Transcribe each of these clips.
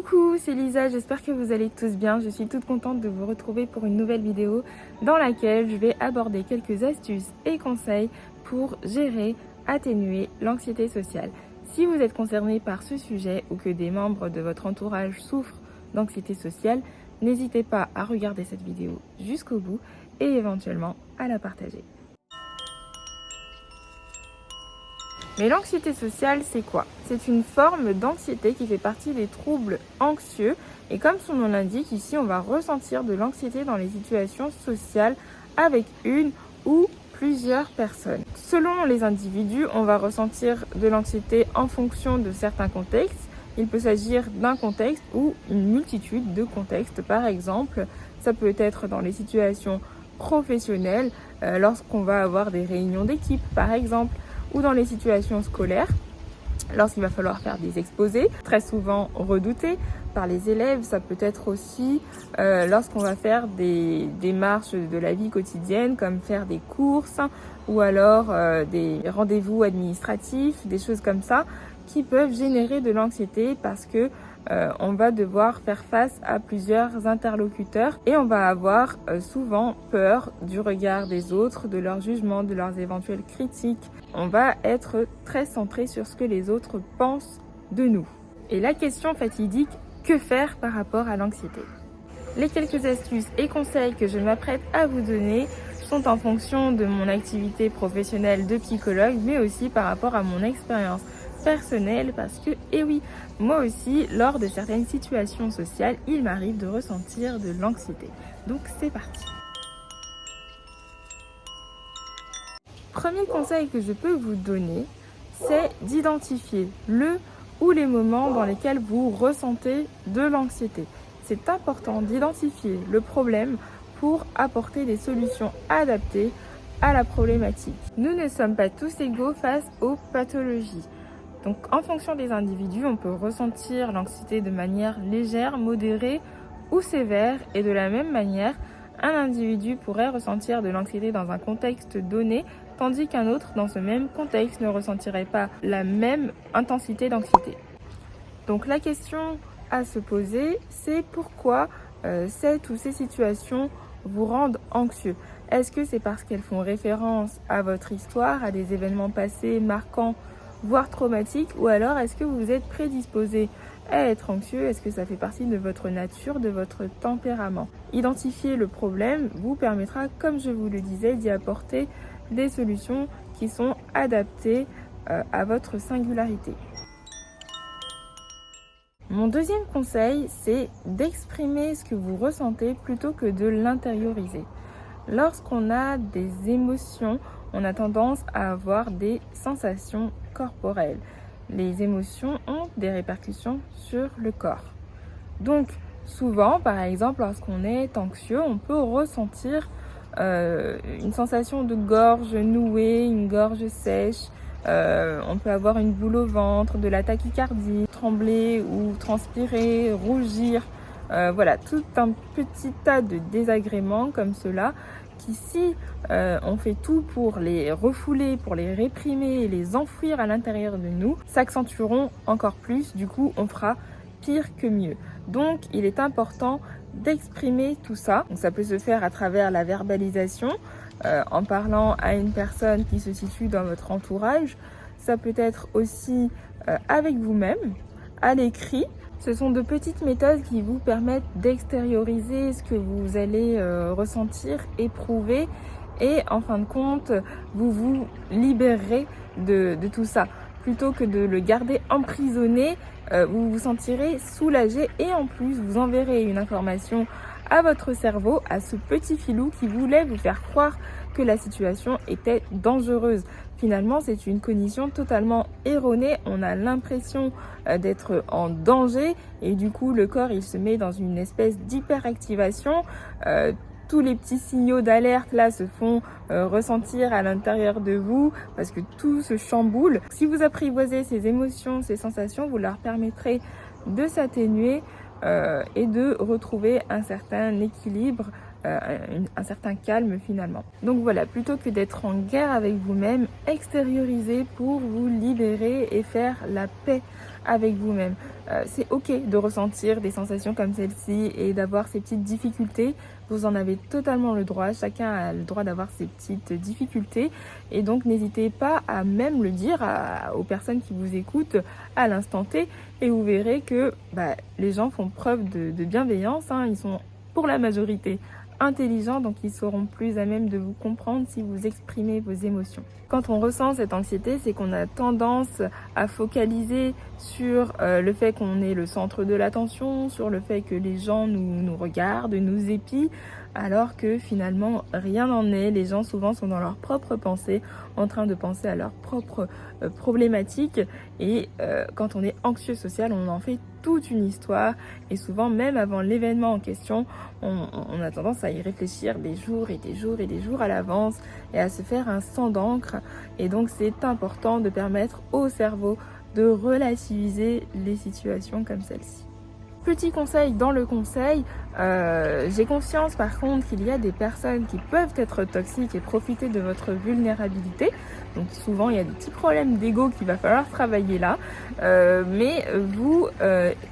Coucou, c'est Lisa, j'espère que vous allez tous bien. Je suis toute contente de vous retrouver pour une nouvelle vidéo dans laquelle je vais aborder quelques astuces et conseils pour gérer, atténuer l'anxiété sociale. Si vous êtes concerné par ce sujet ou que des membres de votre entourage souffrent d'anxiété sociale, n'hésitez pas à regarder cette vidéo jusqu'au bout et éventuellement à la partager. Mais l'anxiété sociale, c'est quoi? C'est une forme d'anxiété qui fait partie des troubles anxieux. Et comme son nom l'indique, ici, on va ressentir de l'anxiété dans les situations sociales avec une ou plusieurs personnes. Selon les individus, on va ressentir de l'anxiété en fonction de certains contextes. Il peut s'agir d'un contexte ou une multitude de contextes. Par exemple, ça peut être dans les situations professionnelles, lorsqu'on va avoir des réunions d'équipe, par exemple, ou dans les situations scolaires, lorsqu'il va falloir faire des exposés, très souvent redoutés par les élèves. Ça peut être aussi lorsqu'on va faire des démarches de la vie quotidienne, comme faire des courses, ou alors des rendez-vous administratifs, des choses comme ça, qui peuvent générer de l'anxiété parce que on va devoir faire face à plusieurs interlocuteurs et on va avoir souvent peur du regard des autres, de leur jugement, de leurs éventuelles critiques. On va être très centré sur ce que les autres pensent de nous. Et la question fatidique, que faire par rapport à l'anxiété? Les quelques astuces et conseils que je m'apprête à vous donner sont en fonction de mon activité professionnelle de psychologue, mais aussi par rapport à mon expérience personnelle, parce que, eh oui, moi aussi, lors de certaines situations sociales, il m'arrive de ressentir de l'anxiété. Donc c'est parti. Premier conseil que je peux vous donner, c'est d'identifier le ou les moments dans lesquels vous ressentez de l'anxiété. C'est important d'identifier le problème pour apporter des solutions adaptées à la problématique. Nous ne sommes pas tous égaux face aux pathologies. Donc en fonction des individus, on peut ressentir l'anxiété de manière légère, modérée ou sévère. Et de la même manière, un individu pourrait ressentir de l'anxiété dans un contexte donné, tandis qu'un autre, dans ce même contexte, ne ressentirait pas la même intensité d'anxiété. Donc la question à se poser, c'est pourquoi cette ou ces situations vous rendent anxieux. Est-ce que c'est parce qu'elles font référence à votre histoire, à des événements passés marquants, voire traumatiques, ou alors est-ce que vous êtes prédisposé à être anxieux? Est-ce que ça fait partie de votre nature, de votre tempérament? Identifier le problème vous permettra, comme je vous le disais, d'y apporter des solutions qui sont adaptées à votre singularité. Mon deuxième conseil, c'est d'exprimer ce que vous ressentez plutôt que de l'intérioriser. Lorsqu'on a des émotions, on a tendance à avoir des sensations corporelles. Les émotions ont des répercussions sur le corps. Donc, souvent, par exemple, lorsqu'on est anxieux, on peut ressentir une sensation de gorge nouée, une gorge sèche. On peut avoir une boule au ventre, de la tachycardie, trembler ou transpirer, rougir. Voilà, tout un petit tas de désagréments comme cela qui, si on fait tout pour les refouler, pour les réprimer et les enfouir à l'intérieur de nous, s'accentueront encore plus. Du coup, on fera pire que mieux. Donc, il est important d'exprimer tout ça. Donc, ça peut se faire à travers la verbalisation, en parlant à une personne qui se situe dans votre entourage. Ça peut être aussi avec vous-même, à l'écrit. Ce sont de petites méthodes qui vous permettent d'extérioriser ce que vous allez ressentir, éprouver, et en fin de compte, vous vous libérerez de tout ça. Plutôt que de le garder emprisonné, vous vous sentirez soulagé et en plus, vous enverrez une information à votre cerveau, à ce petit filou qui voulait vous faire croire que la situation était dangereuse. Finalement, c'est une cognition totalement erronée. On a l'impression d'être en danger et du coup, le corps, il se met dans une espèce d'hyperactivation. Tous les petits signaux d'alerte là se font ressentir à l'intérieur de vous parce que tout se chamboule. Si vous apprivoisez ces émotions, ces sensations, vous leur permettrez de s'atténuer et de retrouver un certain équilibre un certain calme finalement. Donc voilà, plutôt que d'être en guerre avec vous-même, extériorisez pour vous libérer et faire la paix avec vous-même. C'est ok de ressentir des sensations comme celle-ci et d'avoir ces petites difficultés. Vous en avez totalement le droit, chacun a le droit d'avoir ces petites difficultés et donc n'hésitez pas à même le dire aux personnes qui vous écoutent à l'instant T et vous verrez que les gens font preuve de bienveillance, hein. Ils sont pour la majorité intelligents, donc ils seront plus à même de vous comprendre si vous exprimez vos émotions. Quand on ressent cette anxiété, c'est qu'on a tendance à focaliser sur le fait qu'on est le centre de l'attention, sur le fait que les gens nous regardent, nous épient, alors que finalement rien n'en est. Les gens souvent sont dans leurs propres pensées, en train de penser à leurs propres problématiques et quand on est anxieux social, on en fait toute une histoire et souvent même avant l'événement en question, on a tendance à y réfléchir des jours et des jours et des jours à l'avance et à se faire un sang d'encre et donc c'est important de permettre au cerveau de relativiser les situations comme celle-ci. Petit conseil dans le conseil, j'ai conscience par contre qu'il y a des personnes qui peuvent être toxiques et profiter de votre vulnérabilité. Donc souvent il y a des petits problèmes d'ego qu'il va falloir travailler là. Mais vous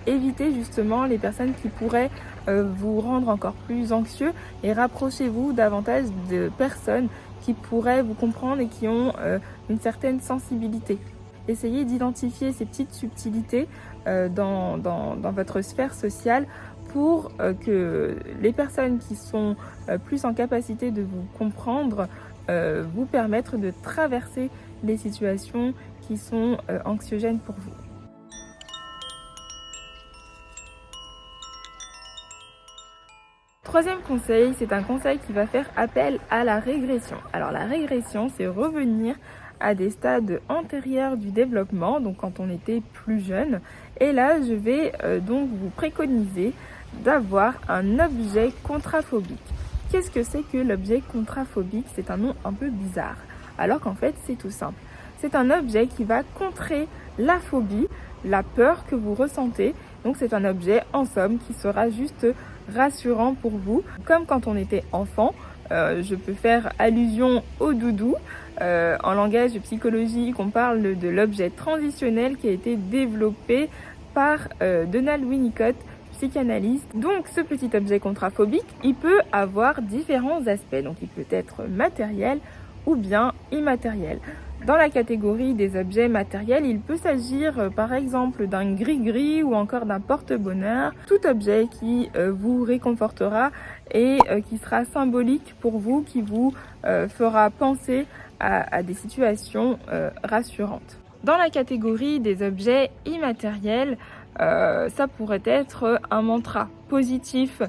évitez justement les personnes qui pourraient vous rendre encore plus anxieux et rapprochez-vous davantage de personnes qui pourraient vous comprendre et qui ont une certaine sensibilité. Essayez d'identifier ces petites subtilités dans votre sphère sociale pour que les personnes qui sont plus en capacité de vous comprendre vous permettent de traverser les situations qui sont anxiogènes pour vous. Troisième conseil, c'est un conseil qui va faire appel à la régression. Alors la régression, c'est revenir à des stades antérieurs du développement, donc quand on était plus jeune. Et là, je vais donc vous préconiser d'avoir un objet contraphobique. Qu'est-ce que c'est que l'objet contraphobique? C'est un nom un peu bizarre, alors qu'en fait, c'est tout simple. C'est un objet qui va contrer la phobie, la peur que vous ressentez. Donc c'est un objet, en somme, qui sera juste rassurant pour vous. Comme quand on était enfant, je peux faire allusion au doudou. En langage psychologique, on parle de l'objet transitionnel qui a été développé par Donald Winnicott, psychanalyste. Donc ce petit objet contraphobique, il peut avoir différents aspects. Donc il peut être matériel ou bien immatériel. Dans la catégorie des objets matériels, il peut s'agir par exemple d'un gris-gris ou encore d'un porte-bonheur. Tout objet qui vous réconfortera et qui sera symbolique pour vous, qui vous fera penser à des situations rassurantes. Dans la catégorie des objets immatériels, ça pourrait être un mantra positif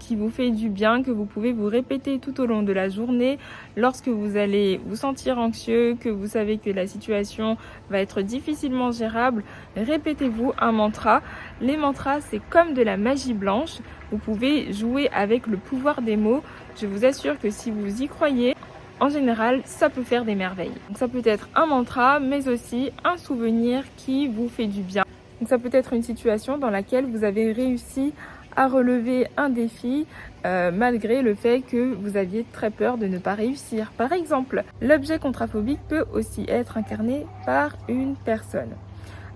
qui vous fait du bien, que vous pouvez vous répéter tout au long de la journée. Lorsque vous allez vous sentir anxieux, que vous savez que la situation va être difficilement gérable, répétez-vous un mantra. Les mantras, c'est comme de la magie blanche. Vous pouvez jouer avec le pouvoir des mots. Je vous assure que si vous y croyez, en général, ça peut faire des merveilles. Donc ça peut être un mantra, mais aussi un souvenir qui vous fait du bien. Donc ça peut être une situation dans laquelle vous avez réussi à relever un défi malgré le fait que vous aviez très peur de ne pas réussir. Par exemple, l'objet contraphobique peut aussi être incarné par une personne.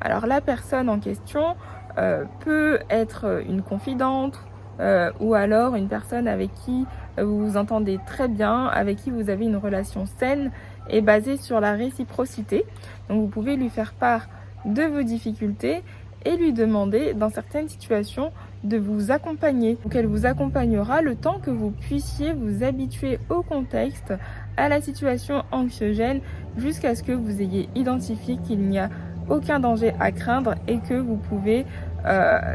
Alors la personne en question peut être une confidente ou alors une personne avec qui vous vous entendez très bien, avec qui vous avez une relation saine et basée sur la réciprocité. Donc vous pouvez lui faire part de vos difficultés et lui demander dans certaines situations de vous accompagner. Donc elle vous accompagnera le temps que vous puissiez vous habituer au contexte, à la situation anxiogène, jusqu'à ce que vous ayez identifié qu'il n'y a aucun danger à craindre et que vous pouvez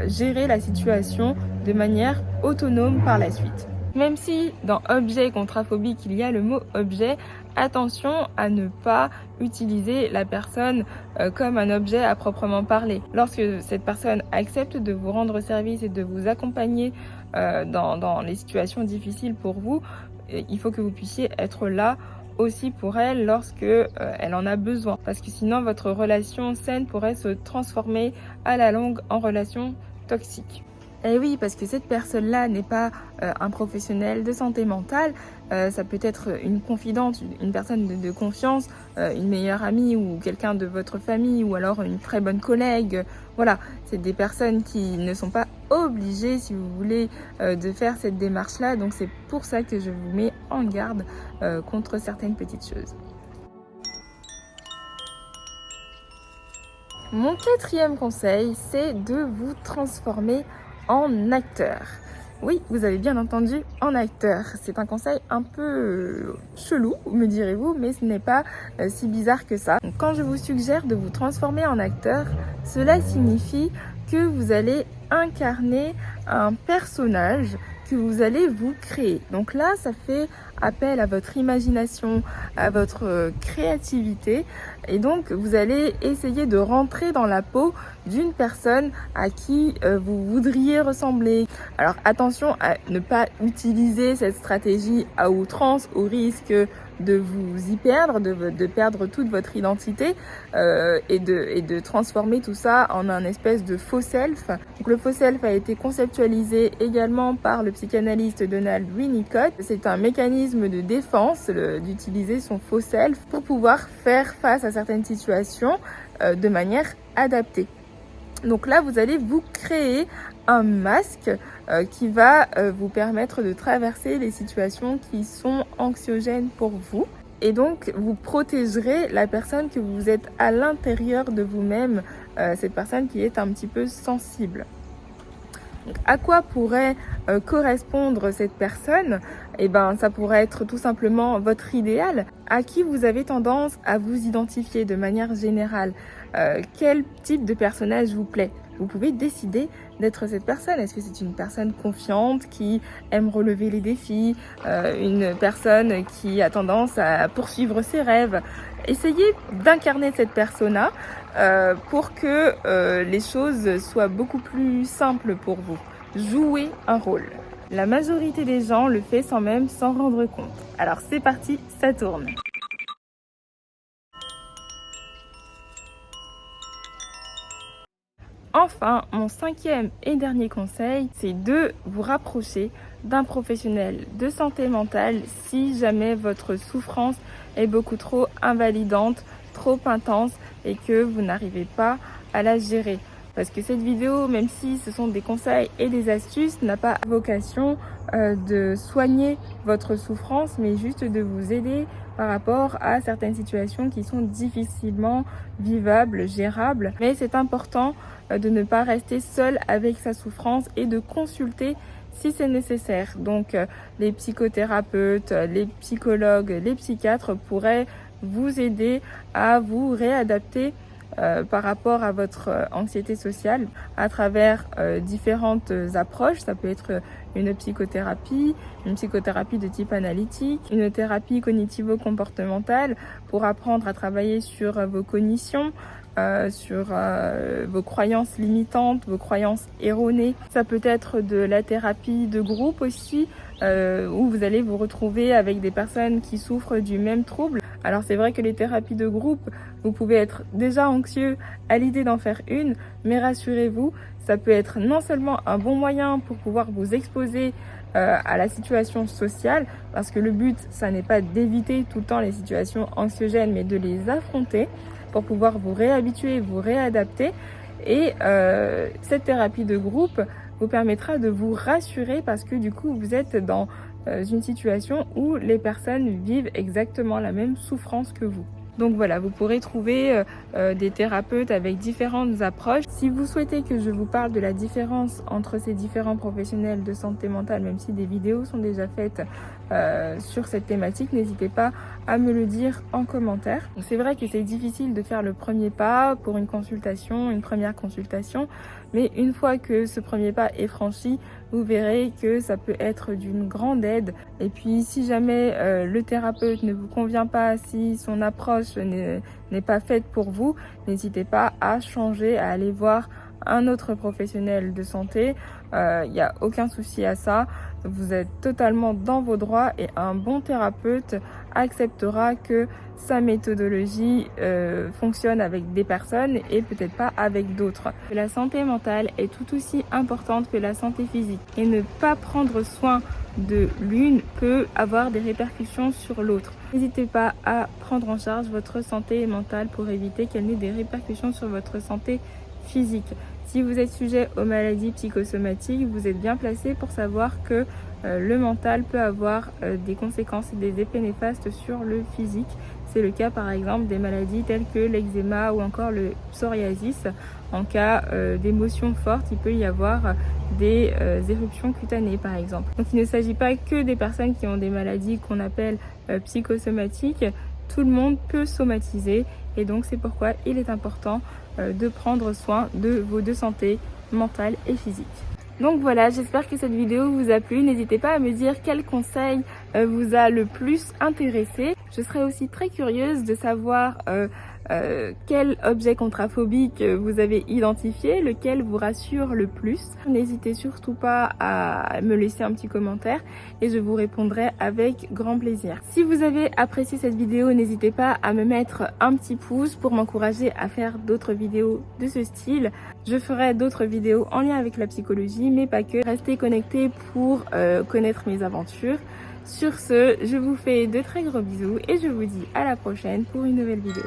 gérer la situation de manière autonome par la suite. Même si dans objet contraphobique il y a le mot objet, attention à ne pas utiliser la personne comme un objet à proprement parler. Lorsque cette personne accepte de vous rendre service et de vous accompagner dans les situations difficiles pour vous, il faut que vous puissiez être là aussi pour elle lorsque elle en a besoin. Parce que sinon votre relation saine pourrait se transformer à la longue en relation toxique. Eh oui, parce que cette personne-là n'est pas un professionnel de santé mentale, ça peut être une confidente, une personne de confiance, une meilleure amie ou quelqu'un de votre famille ou alors une très bonne collègue. Voilà, c'est des personnes qui ne sont pas obligées, si vous voulez, de faire cette démarche-là. Donc c'est pour ça que je vous mets en garde contre certaines petites choses. Mon quatrième conseil, c'est de vous transformer en acteur. Oui, vous avez bien entendu, en acteur. C'est un conseil un peu chelou, me direz-vous, mais ce n'est pas si bizarre que ça. Donc, quand je vous suggère de vous transformer en acteur, cela signifie que vous allez incarner un personnage que vous allez vous créer. Donc là, ça fait appel à votre imagination, à votre créativité. Et donc, vous allez essayer de rentrer dans la peau d'une personne à qui vous voudriez ressembler. Alors, attention à ne pas utiliser cette stratégie à outrance au risque de vous y perdre, de perdre toute votre identité et de transformer tout ça en un espèce de faux self. Donc, le faux self a été conceptualisé également par le psychanalyste Donald Winnicott. C'est un mécanisme de défense d'utiliser son faux self pour pouvoir faire face à certaines situations de manière adaptée. Donc là, vous allez vous créer un masque qui va vous permettre de traverser les situations qui sont anxiogènes pour vous. Et donc, vous protégerez la personne que vous êtes à l'intérieur de vous-même, cette personne qui est un petit peu sensible. Donc, à quoi pourrait correspondre cette personne? Eh ben, ça pourrait être tout simplement votre idéal, à qui vous avez tendance à vous identifier de manière générale. Quel type de personnage vous plaît? Vous pouvez décider d'être cette personne. Est-ce que c'est une personne confiante qui aime relever les défis, une personne qui a tendance à poursuivre ses rêves? Essayez d'incarner cette persona pour que les choses soient beaucoup plus simples pour vous. Jouez un rôle. La majorité des gens le fait sans même s'en rendre compte. Alors c'est parti, ça tourne. Enfin, mon cinquième et dernier conseil, c'est de vous rapprocher d'un professionnel de santé mentale si jamais votre souffrance est beaucoup trop invalidante, trop intense et que vous n'arrivez pas à la gérer. Parce que cette vidéo, même si ce sont des conseils et des astuces, n'a pas vocation de soigner votre souffrance, mais juste de vous aider par rapport à certaines situations qui sont difficilement vivables, gérables. Mais c'est important de ne pas rester seul avec sa souffrance et de consulter si c'est nécessaire. Donc les psychothérapeutes, les psychologues, les psychiatres pourraient vous aider à vous réadapter par rapport à votre anxiété sociale à travers différentes approches. Ça peut être une psychothérapie de type analytique, une thérapie cognitivo-comportementale pour apprendre à travailler sur vos cognitions, sur vos croyances limitantes, vos croyances erronées. Ça peut être de la thérapie de groupe aussi, où vous allez vous retrouver avec des personnes qui souffrent du même trouble. Alors c'est vrai que les thérapies de groupe, vous pouvez être déjà anxieux à l'idée d'en faire une, mais rassurez-vous, ça peut être non seulement un bon moyen pour pouvoir vous exposer à la situation sociale, parce que le but, ça n'est pas d'éviter tout le temps les situations anxiogènes, mais de les affronter pour pouvoir vous réhabituer, vous réadapter. Et cette thérapie de groupe vous permettra de vous rassurer parce que du coup, vous êtes dans une situation où les personnes vivent exactement la même souffrance que vous. Donc voilà, vous pourrez trouver des thérapeutes avec différentes approches. Si vous souhaitez que je vous parle de la différence entre ces différents professionnels de santé mentale, même si des vidéos sont déjà faites sur cette thématique, n'hésitez pas à me le dire en commentaire. C'est vrai que c'est difficile de faire le premier pas pour une consultation, une première consultation, mais une fois que ce premier pas est franchi, vous verrez que ça peut être d'une grande aide. Et puis si jamais le thérapeute ne vous convient pas, si son approche n'est pas faite pour vous, n'hésitez pas à changer, à aller voir un autre professionnel de santé, il n'y a aucun souci à ça. Vous êtes totalement dans vos droits et un bon thérapeute acceptera que sa méthodologie fonctionne avec des personnes et peut-être pas avec d'autres. La santé mentale est tout aussi importante que la santé physique et ne pas prendre soin de l'une peut avoir des répercussions sur l'autre. N'hésitez pas à prendre en charge votre santé mentale pour éviter qu'elle n'ait des répercussions sur votre santé physique. Si vous êtes sujet aux maladies psychosomatiques, vous êtes bien placé pour savoir que le mental peut avoir des conséquences et des effets néfastes sur le physique. C'est le cas par exemple des maladies telles que l'eczéma ou encore le psoriasis. En cas d'émotions fortes, il peut y avoir des éruptions cutanées par exemple. Donc il ne s'agit pas que des personnes qui ont des maladies qu'on appelle psychosomatiques. Tout le monde peut somatiser et donc c'est pourquoi il est important de prendre soin de vos deux santé mentale et physique. Donc voilà, j'espère que cette vidéo vous a plu. N'hésitez pas à me dire quel conseil vous a le plus intéressé. Je serais aussi très curieuse de savoir quel objet contraphobique vous avez identifié, lequel vous rassure le plus. N'hésitez surtout pas à me laisser un petit commentaire et je vous répondrai avec grand plaisir. Si vous avez apprécié cette vidéo, n'hésitez pas à me mettre un petit pouce pour m'encourager à faire d'autres vidéos de ce style. Je ferai d'autres vidéos en lien avec la psychologie, mais pas que. Restez connectés pour connaître mes aventures. Sur ce, je vous fais de très gros bisous et je vous dis à la prochaine pour une nouvelle vidéo.